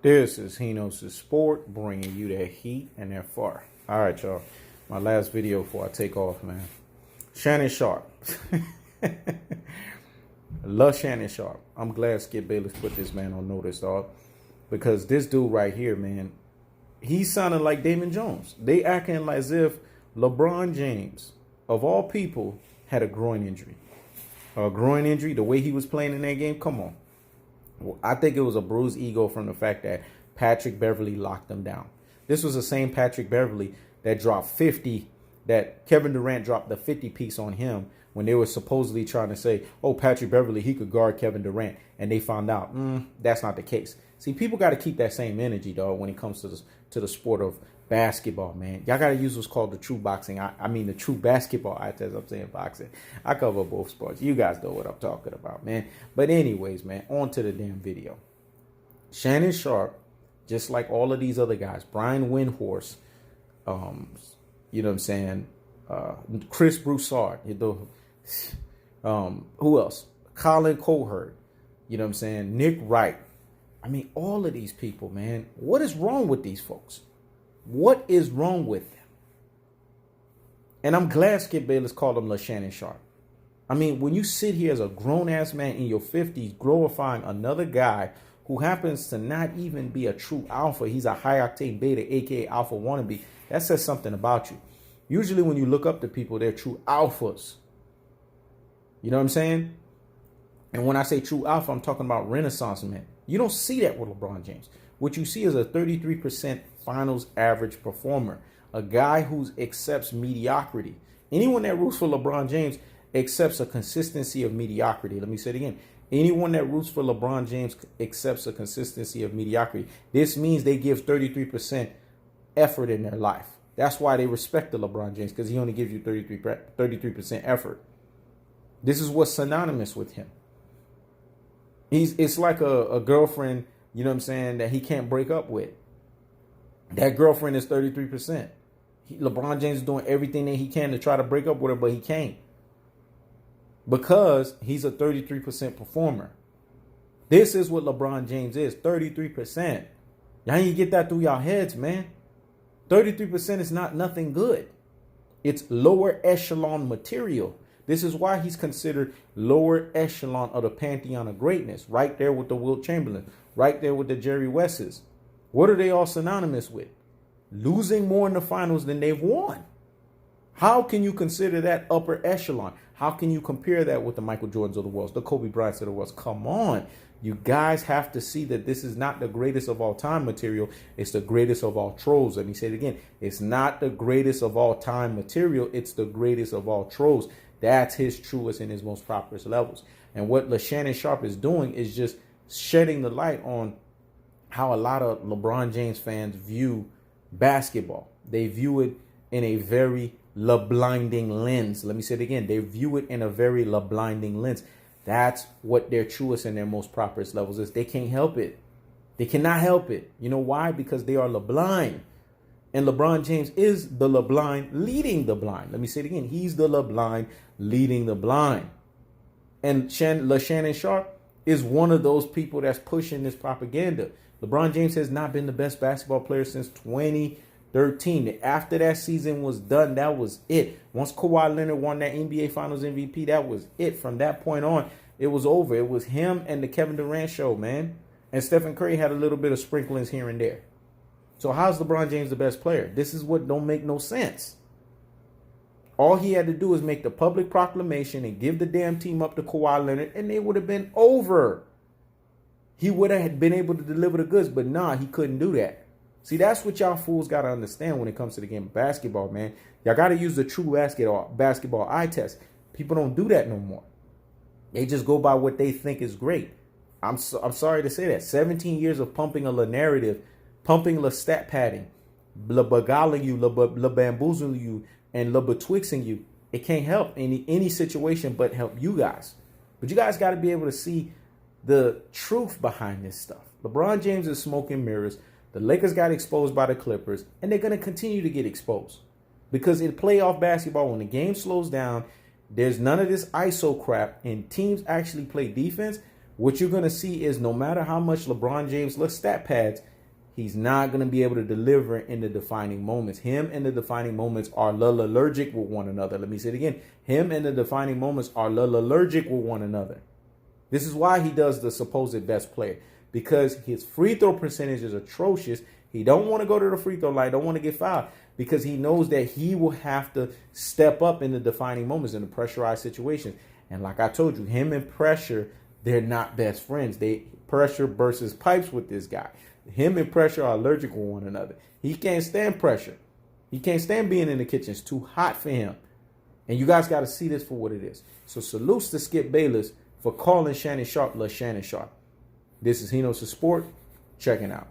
This is Henos' Sport, bringing you that heat and that far. All right, y'all. My last video before I take off, man. Shannon Sharpe. LeShannon Sharpe. I'm glad Skip Bayless put this man on notice, dog. Because this dude right here, man, he's sounding like Damon Jones. They acting as if LeBron James, of all people, had a groin injury. A groin injury, the way he was playing in that game, come on. Well, I think it was a bruised ego from the fact that Patrick Beverley locked him down. This was the same Patrick Beverley that dropped 50, that Kevin Durant dropped the 50 piece on him when they were supposedly trying to say, oh, Patrick Beverley, he could guard Kevin Durant. And they found out, that's not the case. See, people got to keep that same energy, dog, when it comes to the sport of basketball, man. Y'all got to use what's called the true boxing. I mean, the true basketball. I'm saying boxing. I cover both sports. You guys know what I'm talking about, man. But anyways, man, on to the damn video. Shannon Sharpe, just like all of these other guys, Brian Windhorst, you know what I'm saying, Chris Broussard, who else? Colin Cohert, you know what I'm saying, Nick Wright. I mean, all of these people, man, what is wrong with these folks? What is wrong with them? And I'm glad Skip Bayless called him LeShannon Sharpe. I mean, when you sit here as a grown-ass man in your 50s glorifying another guy who happens to not even be a true alpha, he's a high-octane beta, a.k.a. alpha wannabe, that says something about you. Usually when you look up to people, they're true alphas. You know what I'm saying? And when I say true alpha, I'm talking about Renaissance men. You don't see that with LeBron James. What you see is a 33% finals average performer, a guy who accepts mediocrity. Anyone that roots for LeBron James accepts a consistency of mediocrity. Let me say it again. Anyone that roots for LeBron James accepts a consistency of mediocrity. This means they give 33% effort in their life. That's why they respect the LeBron James, because he only gives you 33% effort. This is what's synonymous with him. It's like a girlfriend, you know what I'm saying, that he can't break up with. That girlfriend is 33%. LeBron James is doing everything that he can to try to break up with her, but he can't. Because he's a 33% performer. This is what LeBron James is, 33%. Y'all need to get that through y'all heads, man. 33% is not nothing good. It's lower echelon material. This is why he's considered lower echelon of the pantheon of greatness. Right there with the Wilt Chamberlain. Right there with the Jerry Wesses. What are they all synonymous with? Losing more in the finals than they've won. How can you consider that upper echelon? How can you compare that with the Michael Jordans of the world, the Kobe Bryants of the world? Come on. You guys have to see that this is not the greatest of all time material. It's the greatest of all trolls. Let me say it again. It's not the greatest of all time material. It's the greatest of all trolls. That's his truest and his most prosperous levels. And what LeShannon Sharpe is doing is just shedding the light on how a lot of LeBron James fans view basketball. They view it in a very blinding lens. Let me say it again. They view it in a very blinding lens. That's what their truest and their most prosperous levels is. They can't help it. They cannot help it. You know why? Because they are LeBron. And LeBron James is the LeBron leading the blind. Let me say it again. He's the LeBron leading the blind. And LeShannon Sharpe is one of those people that's pushing this propaganda. LeBron James has not been the best basketball player since 2013. After that season was done, that was it. Once Kawhi Leonard won that NBA Finals MVP, that was it. From that point on, it was over. It was him and the Kevin Durant show, man. And Stephen Curry had a little bit of sprinklings here and there. So how's LeBron James the best player? This is what don't make no sense. All he had to do is make the public proclamation and give the damn team up to Kawhi Leonard, and they would have been over. He would have been able to deliver the goods, but nah, he couldn't do that. See, that's what y'all fools got to understand when it comes to the game of basketball, man. Y'all got to use the true basketball eye test. People don't do that no more. They just go by what they think is great. I'm sorry to say that. 17 years of pumping a narrative, pumping the stat padding, beguiling you, bamboozling you, and betwixting you. It can't help any situation but help you guys. But you guys got to be able to see the truth behind this stuff. LeBron James is smoke and mirrors. The Lakers got exposed by the Clippers, and they're going to continue to get exposed. Because in playoff basketball, when the game slows down, there's none of this ISO crap, and teams actually play defense. What you're going to see is no matter how much LeBron James looks stat pads, he's not going to be able to deliver in the defining moments. Him and the defining moments are allergic with one another. Let me say it again. Him and the defining moments are allergic with one another. This is why he does the supposed best player, because his free throw percentage is atrocious. He don't want to go to the free throw line, don't want to get fouled, because he knows that he will have to step up in the defining moments in the pressurized situations. And like I told you, him and pressure, they're not best friends. They pressure versus pipes with this guy. Him and pressure are allergic with one another. He can't stand pressure. He can't stand being in the kitchen. It's too hot for him. And you guys got to see this for what it is. So salutes to Skip Bayless for calling Shannon Sharpe LeShannon Sharpe. This is He Knows the Sport. Checking out.